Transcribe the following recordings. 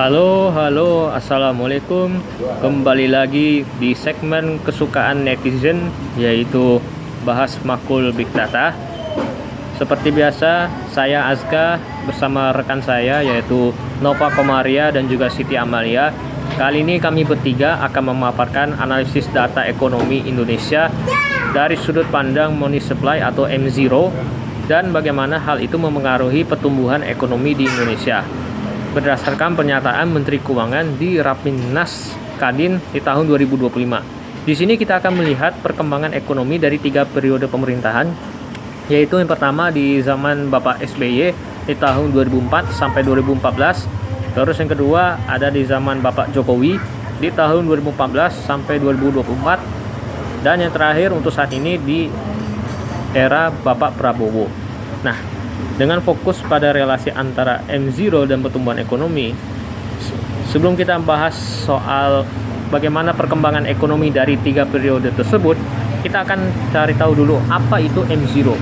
Halo, assalamualaikum. Kembali lagi di segmen kesukaan netizen, yaitu bahas makul Big Data. Seperti biasa, saya Azka bersama rekan saya yaitu Nova Komaria dan juga Siti Amalia. Kali ini kami bertiga akan memaparkan analisis data ekonomi Indonesia dari sudut pandang money supply atau M0 dan bagaimana hal itu memengaruhi pertumbuhan ekonomi di Indonesia berdasarkan pernyataan Menteri Keuangan di Rapimnas Kadin di tahun 2025. Di sini kita akan melihat perkembangan ekonomi dari 3 periode pemerintahan, yaitu yang pertama di zaman Bapak SBY di tahun 2004 sampai 2014, terus yang kedua ada di zaman Bapak Jokowi di tahun 2014 sampai 2024, dan yang terakhir untuk saat ini di era Bapak Prabowo. Nah, dengan fokus pada relasi antara M0 dan pertumbuhan ekonomi, sebelum kita bahas soal bagaimana perkembangan ekonomi dari 3 periode tersebut, kita akan cari tahu dulu apa itu M0.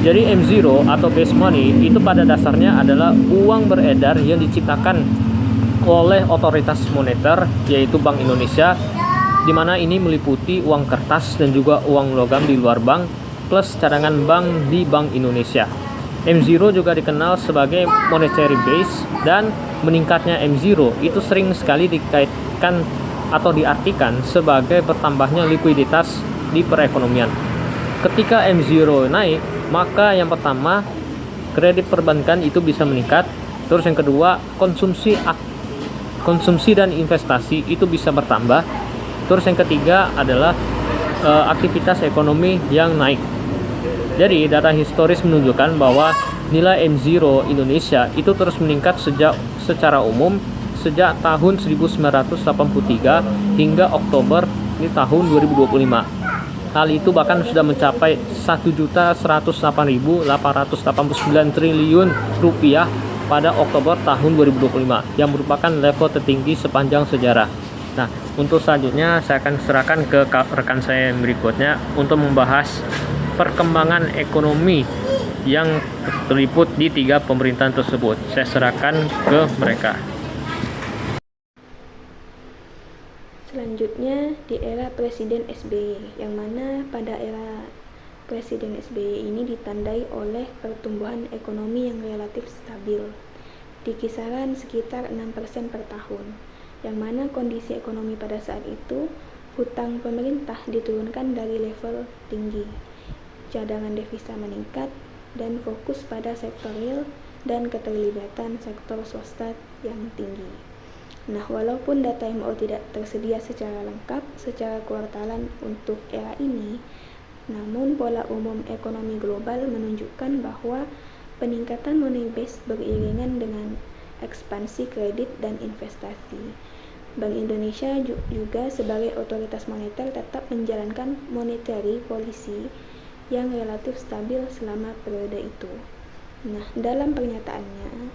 Jadi M0 atau base money itu pada dasarnya adalah uang beredar yang diciptakan oleh otoritas moneter, yaitu Bank Indonesia, di mana ini meliputi uang kertas dan juga uang logam di luar bank plus cadangan bank di Bank Indonesia. M0 juga dikenal sebagai monetary base, dan meningkatnya M0 itu sering sekali dikaitkan atau diartikan sebagai bertambahnya likuiditas di perekonomian. Ketika M0 naik, maka yang pertama kredit perbankan itu bisa meningkat, terus yang kedua konsumsi dan investasi itu bisa bertambah, terus yang ketiga adalah aktivitas ekonomi yang naik. Jadi data historis menunjukkan bahwa nilai M0 Indonesia itu terus meningkat secara umum sejak tahun 1983 hingga Oktober di tahun 2025. Hal itu bahkan sudah mencapai 1.108.889 triliun rupiah pada Oktober tahun 2025, yang merupakan level tertinggi sepanjang sejarah. Nah, untuk selanjutnya saya akan serahkan ke rekan saya yang berikutnya untuk membahas perkembangan ekonomi yang terliput di 3 pemerintahan tersebut. Saya serahkan ke mereka. Selanjutnya di era Presiden SBY, yang mana pada era Presiden SBY ini ditandai oleh pertumbuhan ekonomi yang relatif stabil di kisaran sekitar 6% per tahun, yang mana kondisi ekonomi pada saat itu hutang pemerintah diturunkan dari level tinggi, cadangan devisa meningkat, dan fokus pada sektor real dan keterlibatan sektor swasta yang tinggi. Nah, walaupun data MO tidak tersedia secara lengkap secara kuartalan untuk era ini, namun pola umum ekonomi global menunjukkan bahwa peningkatan money base beriringan dengan ekspansi kredit dan investasi. Bank Indonesia juga sebagai otoritas moneter tetap menjalankan monetary policy yang relatif stabil selama periode itu. Nah, dalam pernyataannya,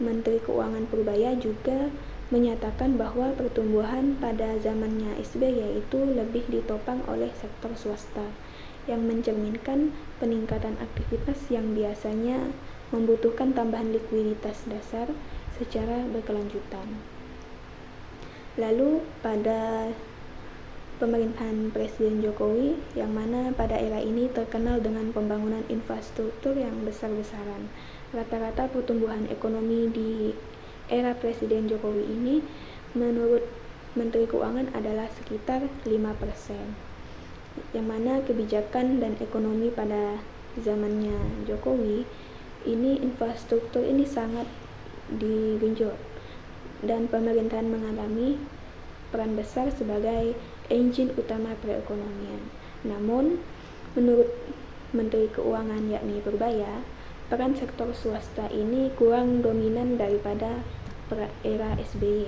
Menteri Keuangan Purbaya juga menyatakan bahwa pertumbuhan pada zamannya SBY itu lebih ditopang oleh sektor swasta, yang mencerminkan peningkatan aktivitas yang biasanya membutuhkan tambahan likuiditas dasar secara berkelanjutan. Lalu pada pemerintahan Presiden Jokowi, yang mana pada era ini terkenal dengan pembangunan infrastruktur yang besar-besaran, rata-rata pertumbuhan ekonomi di era Presiden Jokowi ini menurut Menteri Keuangan adalah sekitar 5%, yang mana kebijakan dan ekonomi pada zamannya Jokowi ini infrastruktur ini sangat digenjot, dan pemerintahan mengalami peran besar sebagai engine utama perekonomian. Namun, menurut Menteri Keuangan yakni Purbaya, peran sektor swasta ini kurang dominan daripada era SBY,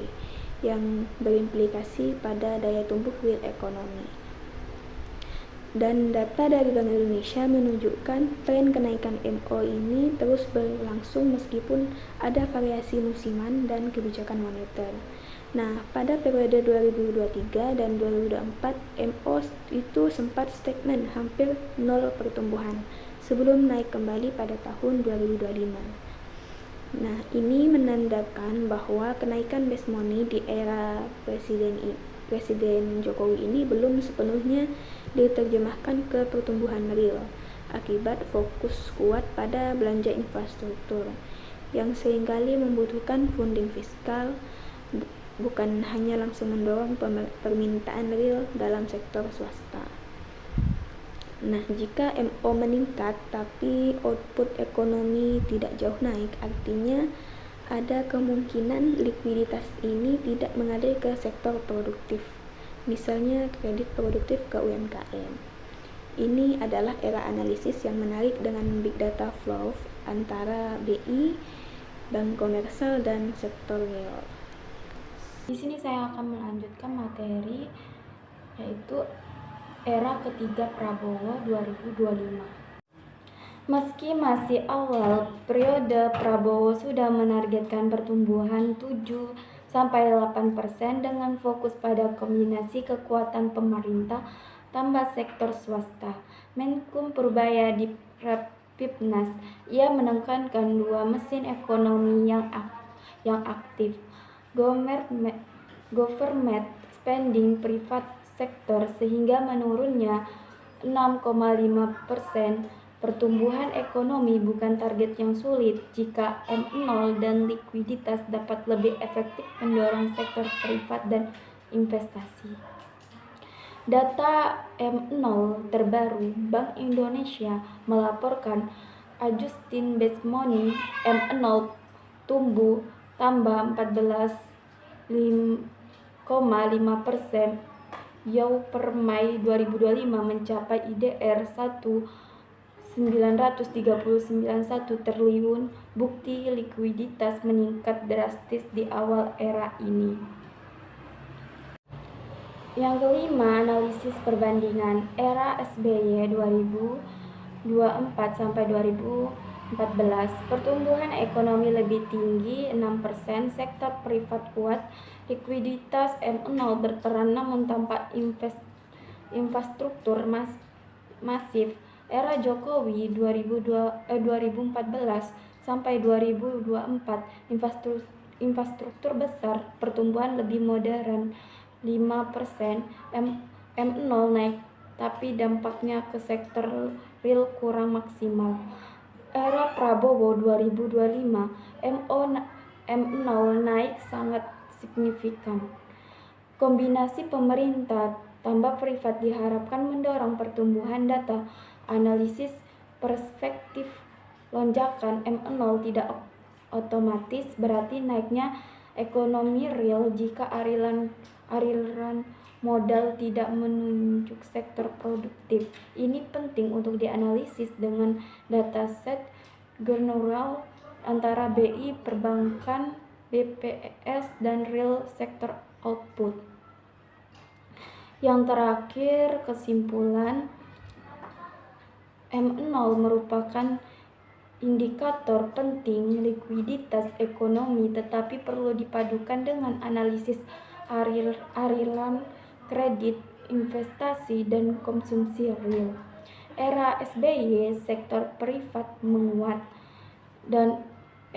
yang berimplikasi pada daya tumbuh real ekonomi. Dan data dari Bank Indonesia menunjukkan tren kenaikan MO ini terus berlangsung meskipun ada variasi musiman dan kebijakan moneter. Nah, pada periode 2023 dan 2024, MO itu sempat stagnan, hampir nol pertumbuhan, sebelum naik kembali pada tahun 2025. Nah, ini menandakan bahwa kenaikan base money di era Presiden Jokowi ini belum sepenuhnya diterjemahkan ke pertumbuhan real akibat fokus kuat pada belanja infrastruktur yang seringkali membutuhkan funding fiskal, bukan hanya langsung mendorong permintaan real dalam sektor swasta. Nah, jika MO meningkat tapi output ekonomi tidak jauh naik, artinya ada kemungkinan likuiditas ini tidak mengalir ke sektor produktif, misalnya kredit produktif ke UMKM. Ini adalah era analisis yang menarik dengan big data flow antara BI, bank komersial, dan sektor real. Di sini saya akan melanjutkan materi yaitu era ketiga Prabowo 2025. Meski masih awal, periode Prabowo sudah menargetkan pertumbuhan 7-8% dengan fokus pada kombinasi kekuatan pemerintah tambah sektor swasta. Menkum Purbaya di Rapimnas, ia menekankan dua mesin ekonomi yang aktif, government spending private sektor, sehingga menurunnya 6,5%. Pertumbuhan ekonomi bukan target yang sulit jika M0 dan likuiditas dapat lebih efektif mendorong sektor privat dan investasi. Data M0 terbaru Bank Indonesia melaporkan adjusted base money M0 tumbuh tambah 14,5% YoY per Mei 2025 mencapai IDR 1.939,1 triliun. Bukti likuiditas meningkat drastis di awal era ini. Yang kelima, analisis perbandingan era SBY 2024 sampai 2014. Pertumbuhan ekonomi lebih tinggi 6%, sektor privat kuat, likuiditas M0 berperan namun tanpa infrastruktur masif. Era Jokowi 2014 sampai 2024, infrastruktur besar, pertumbuhan lebih modern 5%, M0 naik tapi dampaknya ke sektor real kurang maksimal. Era Prabowo 2025, M0 naik sangat signifikan. Kombinasi pemerintah tambah privat diharapkan mendorong pertumbuhan. Data analisis perspektif lonjakan M0 tidak otomatis berarti naiknya ekonomi real jika aliran modal tidak menunjuk sektor produktif. Ini penting untuk dianalisis dengan dataset general antara BI, perbankan, BPS, dan real sektor output. Yang terakhir, kesimpulan, M0 merupakan indikator penting likuiditas ekonomi, tetapi perlu dipadukan dengan analisis aliran kredit, investasi, dan konsumsi real. Era SBY sektor privat menguat, dan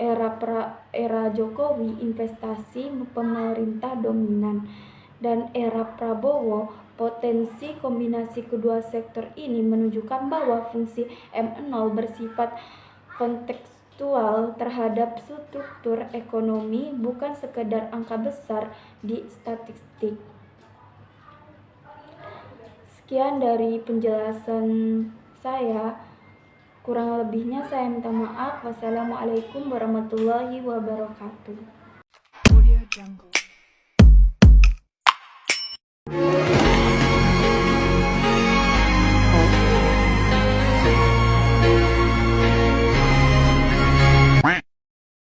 era Jokowi investasi pemerintah dominan, dan era Prabowo potensi kombinasi kedua sektor ini menunjukkan bahwa fungsi M0 bersifat kontekstual terhadap struktur ekonomi, bukan sekedar angka besar di statistik. Sekian dari penjelasan saya. Kurang lebihnya saya minta maaf. Wassalamualaikum warahmatullahi wabarakatuh.